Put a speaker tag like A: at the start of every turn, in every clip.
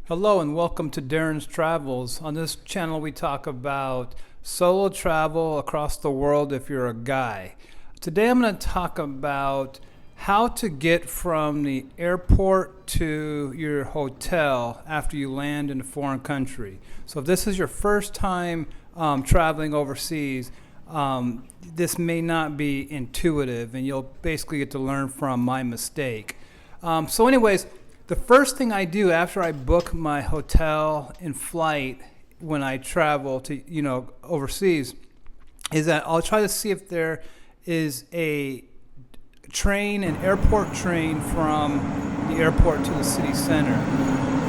A: Hello and welcome to Darren's Travels. On this channel we talk about solo travel across the world if you're a guy. Today I'm going to talk about how to get from the airport to your hotel after you land in a foreign country. So if this is your first time traveling overseas, this may not be intuitive and you'll basically get to learn from my mistake. Anyways, the first thing I do after I book my hotel and flight when I travel to, overseas is that I'll try to see if there is a train, an airport train from the airport to the city center.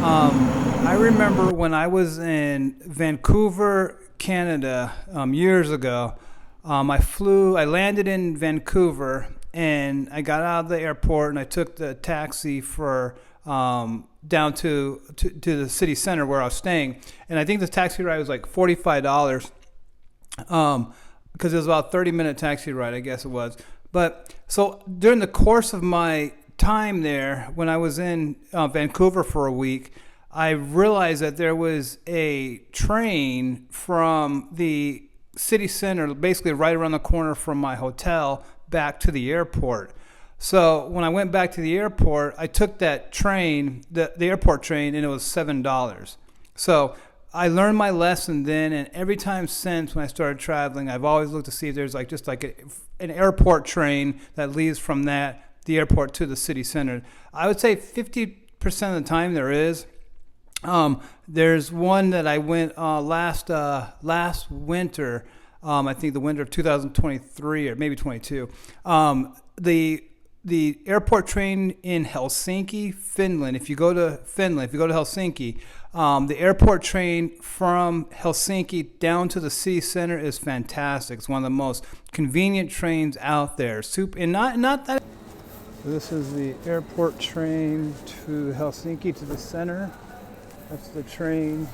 A: I remember when I was in Vancouver, Canada, years ago, I landed in Vancouver and I got out of the airport and I took the taxi for down to the city center where I was staying, and I think the taxi ride was like $45, because it was about a 30-minute taxi ride, I guess it was. But so during the course of my time there, when I was in Vancouver for a week, I realized that there was a train from the city center, basically right around the corner from my hotel, back to the airport. So when I went back to the airport, I took that train, the airport train, and it was $7. So I learned my lesson then, and every time since when I started traveling, I've always looked to see if there's an airport train that leaves from the airport to the city center. I would say 50% of the time there is. There's one that I went last winter. I think the winter of 2023 or maybe 22. The airport train in Helsinki, Finland. If you go to Helsinki, the airport train from Helsinki down to the city center is fantastic. It's one of the most convenient trains out there. And not that. This is the airport train to Helsinki, to the center. That's the train.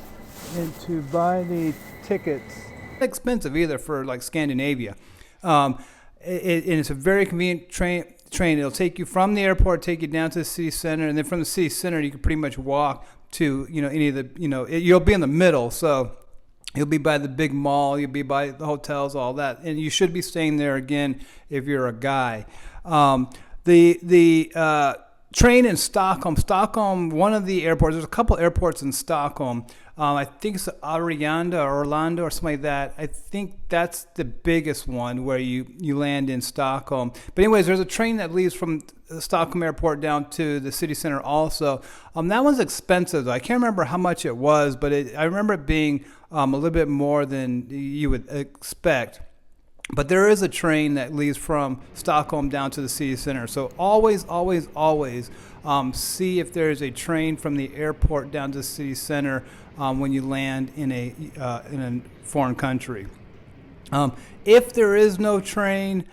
A: And to buy the tickets, not expensive either for like Scandinavia. And it's a very convenient train. It'll take you from the airport, take you down to the city center, and then from the city center you can pretty much walk to any of the you'll be in the middle, so you'll be by the big mall, you'll be by the hotels, all that, and you should be staying there again if you're a guy. The train in Stockholm, one of the airports. There's a couple airports in Stockholm. I think it's Arlanda or Orlando or something like that. I think that's the biggest one where you land in Stockholm. But anyways, there's a train that leaves from the Stockholm airport down to the city center also. That one's expensive, though. I can't remember how much it was, but I remember it being a little bit more than you would expect. But there is a train that leaves from Stockholm down to the city center. So always see if there is a train from the airport down to the city center when you land in a foreign country. If there is no train,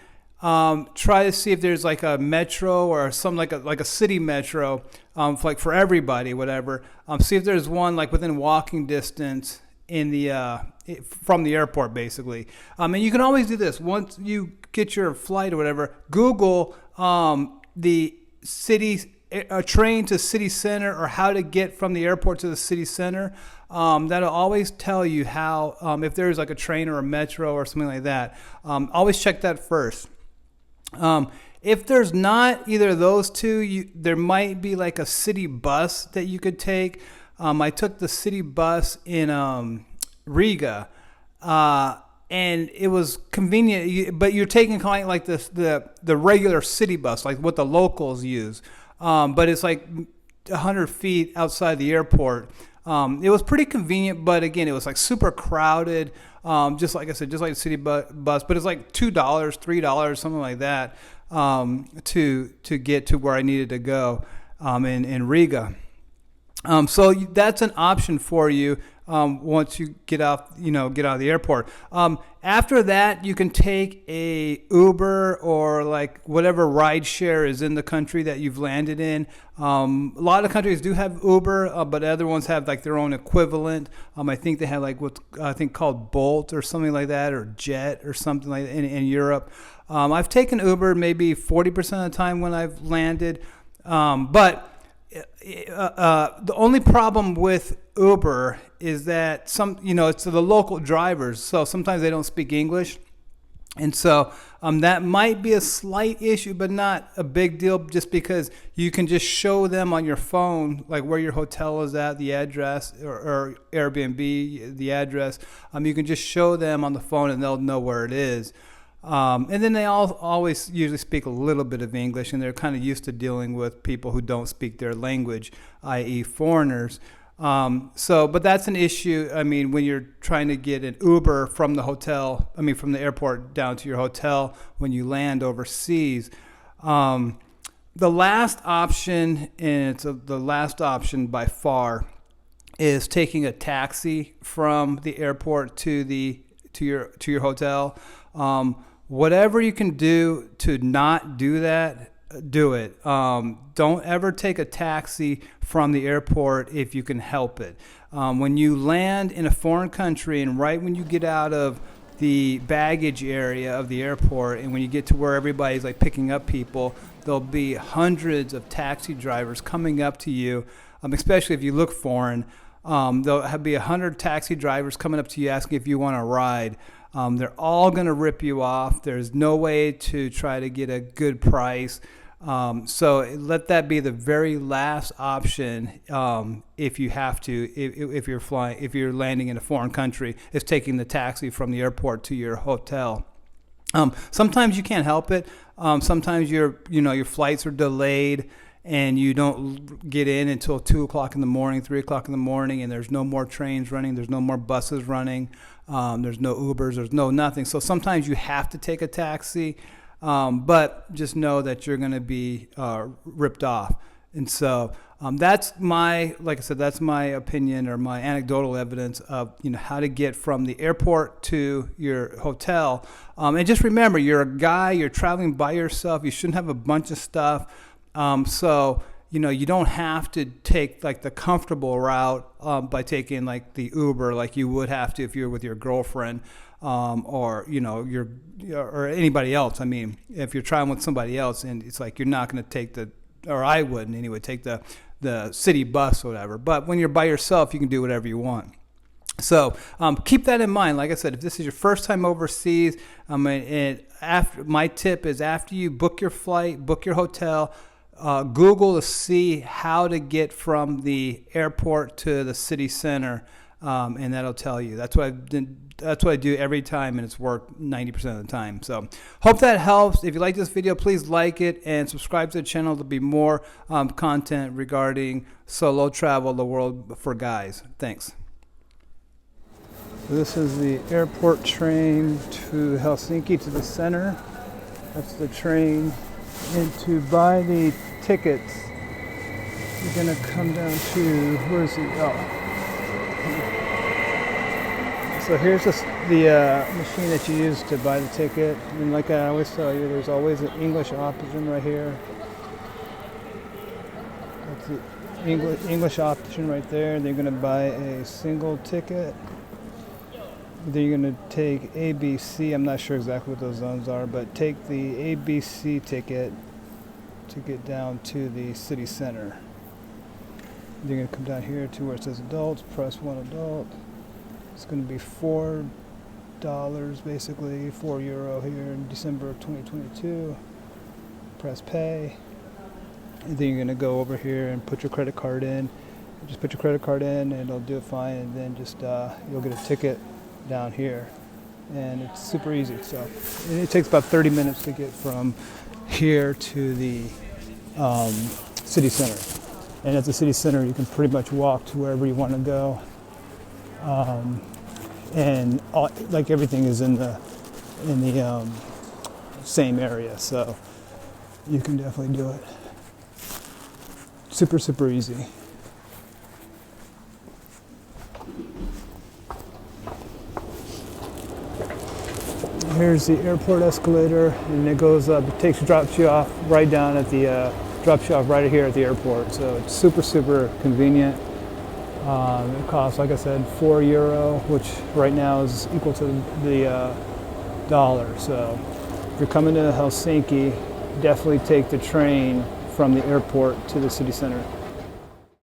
A: try to see if there's like a metro or some like a city metro, like for everybody, whatever. See if there's one like within walking distance in the from the airport, basically. And you can always do this once you get your flight or whatever. Google the train to city center, or how to get from the airport to the city center. That'll always tell you how, if there's like a train or a metro or something like that. Always check that first. If there's not either of those two, there might be like a city bus that you could take. I took the city bus in Riga, and it was convenient. But you're taking kind of like the regular city bus, like what the locals use. But it's like 100 feet outside the airport. It was pretty convenient, but again, it was like super crowded. Just like I said, just like a city bus, but it's like $2, $3, something like that, to get to where I needed to go, in Riga. So that's an option for you once you get out of the airport. After that, you can take a Uber or like whatever ride share is in the country that you've landed in. A lot of countries do have Uber, but other ones have like their own equivalent. I think they have like what's called Bolt or something like that, or Jet or something like that in Europe. I've taken Uber maybe 40% of the time when I've landed, but The only problem with Uber is that it's the local drivers, so sometimes they don't speak English. And so that might be a slight issue, but not a big deal, just because you can just show them on your phone, like where your hotel is at, the address, or Airbnb, the address. You can just show them on the phone and they'll know where it is. And then they always usually speak a little bit of English, and they're kind of used to dealing with people who don't speak their language, i.e. foreigners. But that's an issue. I mean, when you're trying to get an Uber from from the airport down to your hotel when you land overseas. The last option, and it's the last option by far, is taking a taxi from the airport to your hotel. Whatever you can do to not do that, do it. Don't ever take a taxi from the airport if you can help it. When you land in a foreign country, and right when you get out of the baggage area of the airport, and when you get to where everybody's like picking up people, there'll be hundreds of taxi drivers coming up to you, especially if you look foreign. There'll be 100 taxi drivers coming up to you asking if you want a ride. They're all going to rip you off. There's no way to try to get a good price. So let that be the very last option. If you have to, if you're landing in a foreign country, is taking the taxi from the airport to your hotel. Sometimes you can't help it. Sometimes your flights are delayed, and you don't get in until 2 o'clock in the morning, 3 o'clock in the morning, and there's no more trains running, there's no more buses running, there's no Ubers, there's no nothing. So sometimes you have to take a taxi, but just know that you're going to be ripped off. And so that's my opinion, or my anecdotal evidence of how to get from the airport to your hotel. And just remember, you're a guy, you're traveling by yourself, you shouldn't have a bunch of stuff. So you don't have to take like the comfortable route by taking like the Uber, like you would have to if you're with your girlfriend, or or anybody else. I mean, if you're traveling with somebody else, and it's like you're not going to take or I wouldn't anyway, take the city bus or whatever. But when you're by yourself, you can do whatever you want. So keep that in mind. Like I said, if this is your first time overseas, my tip is, after you book your flight, book your hotel, Google to see how to get from the airport to the city center, and that'll tell you. That's what I do every time, and it's worked 90% of the time. So hope that helps. If you like this video, please like it and subscribe to the channel. There'll be more content regarding solo travel the world for guys. Thanks. This is the airport train to Helsinki, to the center. That's the train. And to buy the tickets, you're going to come down to, where's the, so here's the machine that you use to buy the ticket. And like I always tell you, there's always an English option right here. That's the English option right there. And you're going to buy a single ticket. Then you're going to take ABC. I'm not sure exactly what those zones are, but take the ABC ticket to get down to the city center. Then you're going to come down here to where it says adults, press 1 adult. It's going to be $4, basically, €4 here in December of 2022. Press pay. And then you're going to go over here and put your credit card in. Just put your credit card in and it'll do it fine, and then just you'll get a ticket down here, and it's super easy. So it takes about 30 minutes to get from here to the city center. And at the city center, you can pretty much walk to wherever you want to go, and like everything is in the same area, so you can definitely do it. Super easy. Here's the airport escalator, and it goes up. It drops you off right down at the right here at the airport. So it's super convenient. It costs, like I said, €4, which right now is equal to the dollar. So if you're coming to Helsinki, definitely take the train from the airport to the city center.